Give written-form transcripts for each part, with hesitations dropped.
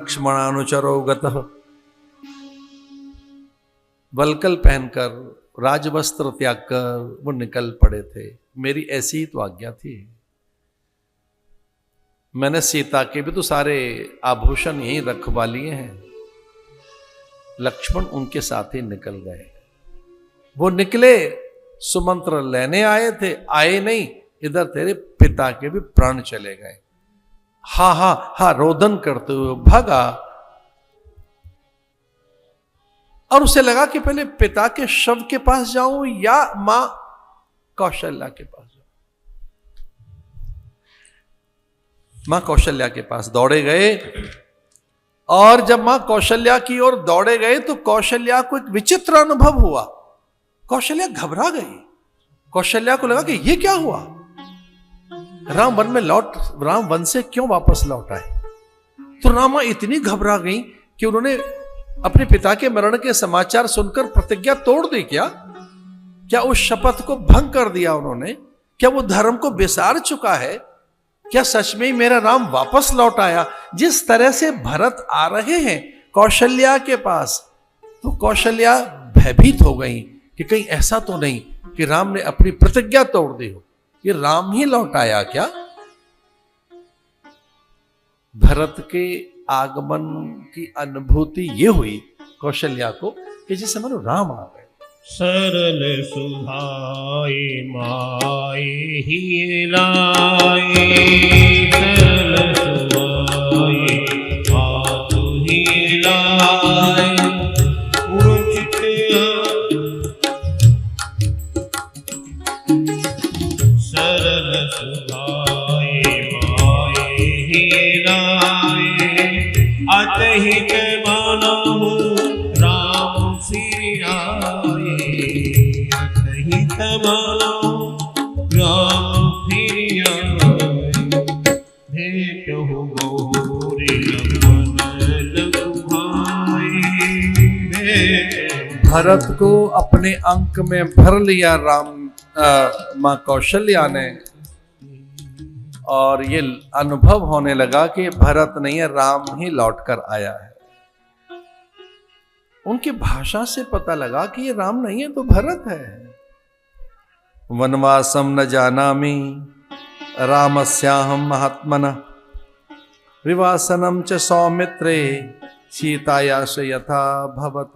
लक्ष्मणानुचरो गतः। वल्कल पहनकर राजवस्त्र त्याग कर वो निकल पड़े थे। मेरी ऐसी ही तो आज्ञा थी। मैंने सीता के भी तो सारे आभूषण यहीं रखवा लिए हैं। लक्ष्मण उनके साथ ही निकल गए। वो निकले, सुमंत्र लेने आए थे, आए नहीं, इधर तेरे पिता के भी प्राण चले गए। हा हा हा रोदन करते हुए भागा। और उसे लगा कि पहले पिता के शव के पास जाऊं या मां कौशल्या के पास जाऊं। मां कौशल्या के पास दौड़े गए, और जब मां कौशल्या की ओर दौड़े गए तो कौशल्या को एक विचित्र अनुभव हुआ। कौशल्या घबरा गई। कौशल्या को लगा कि ये क्या हुआ, राम वन से क्यों वापस लौट आए। तो रामा इतनी घबरा गई कि उन्होंने अपने पिता के मरण के समाचार सुनकर प्रतिज्ञा तोड़ दी। क्या उस शपथ को भंग कर दिया उन्होंने? क्या वो धर्म को बिसार चुका है? क्या सच में ही मेरा राम वापस लौट आया? जिस तरह से भरत आ रहे हैं कौशल्या के पास, तो कौशल्या भयभीत हो गई कि कहीं ऐसा तो नहीं कि राम ने अपनी प्रतिज्ञा तोड़ दी हो। ये राम ही लौट आया क्या? भरत के आगमन की अनुभूति ये हुई कौशल्या को कि जैसे मानो राम आ गए। सरल सुहाए माए ही लाए, सरल सुहाए मातु ही लाए, उचित सरल सुहाए माए ही लाए, अतहित मानहु राम फिर आए, अतहित मानहु राम फिर आए, भेंटहु गौरी लखन लघु भाई, भरत को अपने अंक में भर लिया मां कौशल्या ने, और ये अनुभव होने लगा कि भरत नहीं है, राम ही लौट कर आया है। उनकी भाषा से पता लगा कि ये राम नहीं है तो भरत है। वनवासम न जानामि रामस्याहं महात्मनः, विवासनम च सौमित्रे सीतायाश यथा भवत।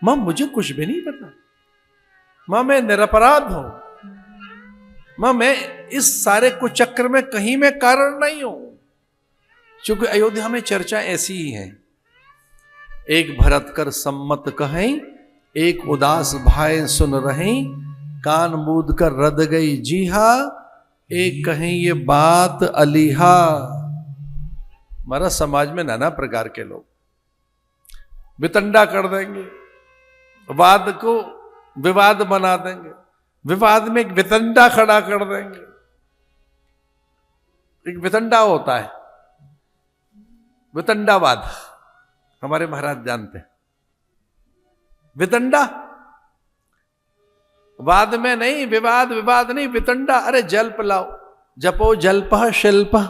मां मुझे कुछ भी नहीं पता, मां मैं निरपराध हूं, मां मैं इस सारे कुचक्र में कहीं में कारण नहीं हूं। क्योंकि अयोध्या में चर्चा ऐसी ही है, एक भरत कर सम्मत कहें, एक उदास भाई सुन रहें, कान मूद कर रद गई जीहा, एक कहें ये बात अलीहा। हमारा समाज में नाना प्रकार के लोग वितंडा कर देंगे, वाद को विवाद बना देंगे, विवाद में एक वितंडा खड़ा कर देंगे। एक वितंडा होता है, वितंडावाद, हमारे महाराज जानते हैं। वितंडा वाद में नहीं, विवाद नहीं, वितंडा। अरे जल्प लाओ, जपो जल्पः शिल्पः,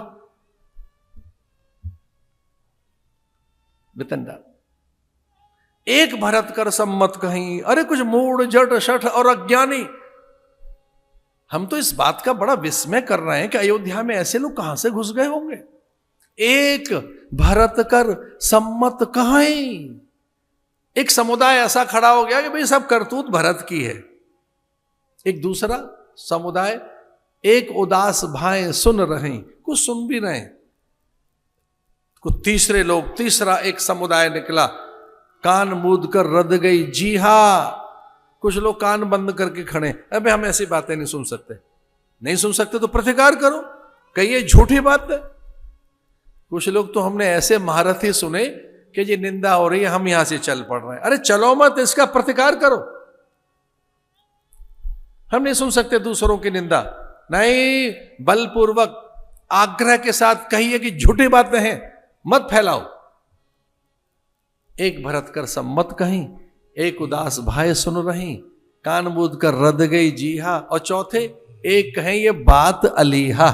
वितंडा। एक भरत कर सम्मत कहीं, अरे कुछ मूढ़ जट शठ और अज्ञानी। हम तो इस बात का बड़ा विस्मय कर रहे हैं कि अयोध्या में ऐसे लोग कहां से घुस गए होंगे। एक भरत कर सम्मत कहें, एक समुदाय ऐसा खड़ा हो गया कि भाई सब करतूत भरत की है। एक दूसरा समुदाय, एक उदास भाई सुन रहे, कुछ सुन भी रहे। कुछ तीसरे लोग, तीसरा एक समुदाय निकला, कान मूद कर रद गई जीहा। कुछ लोग कान बंद करके खड़े, अबे हम ऐसी बातें नहीं सुन सकते। नहीं सुन सकते तो प्रतिकार करो, कहिए झूठी बात है। कुछ लोग तो हमने ऐसे महारथी सुने कि ये निंदा हो रही है, हम यहां से चल पड़ रहे हैं। अरे चलो मत, इसका प्रतिकार करो। हम नहीं सुन सकते दूसरों की निंदा, नहीं, बलपूर्वक आग्रह के साथ कहिए कि झूठी बातें हैं, मत फैलाओ। एक भरत कर सम्मत कहीं, एक उदास भाई सुन रही, कान मूद कर रद गई जीहा, और चौथे एक कहें ये बात अलीहा।